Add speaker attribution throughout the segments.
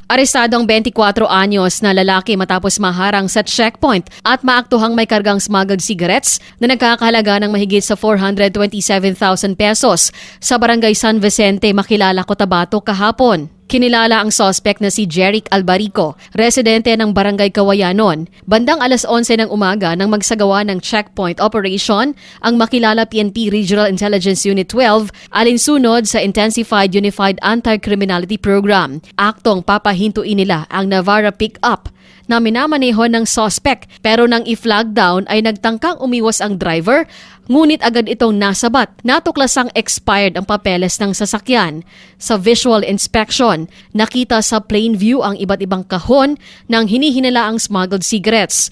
Speaker 1: Arestado ang 24 anyos na lalaki matapos maharang sa checkpoint at maaktuhang may kargang smuggled cigarettes na nagkakahalaga ng mahigit sa 427,000 pesos sa barangay San Vicente, Makilala, Cotabato kahapon. Kinilala ang suspect na si Jeric Albarico, residente ng Barangay Kawayanon. Bandang alas 11 ng umaga nang magsagawa ng checkpoint operation ang Makilala PNP Regional Intelligence Unit 12 alinsunod sa Intensified Unified Anti-Criminality Program. Aktong papahintuin nila ang Navara pick-up na minamaneho ng suspect pero nang i-flag down ay nagtangkang umiwas ang driver ngunit agad itong nasabat. Natuklasang expired ang papeles ng sasakyan. Sa visual inspection, nakita sa plain view ang iba't ibang kahon ng hinihinala ang smuggled cigarettes.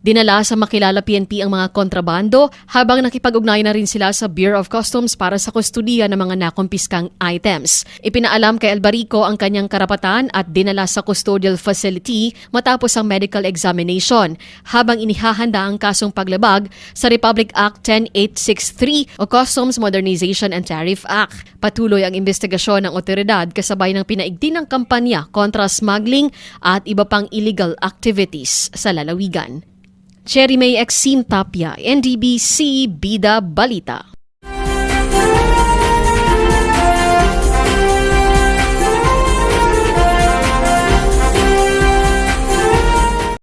Speaker 1: Dinala sa Makilala PNP ang mga kontrabando habang nakipag-ugnay na rin sila sa Bureau of Customs para sa kustudiya ng mga nakumpiskang items. Ipinaalam kay Albarico ang kanyang karapatan at dinala sa custodial facility matapos ang medical examination habang inihahanda ang kasong paglabag sa Republic Act 10863 o Customs Modernization and Tariff Act. Patuloy ang investigasyon ng otoridad kasabay ng pinaigting ng kampanya kontra smuggling at iba pang illegal activities sa lalawigan. Cherry May Exim Tapia, NDBC Bida Balita.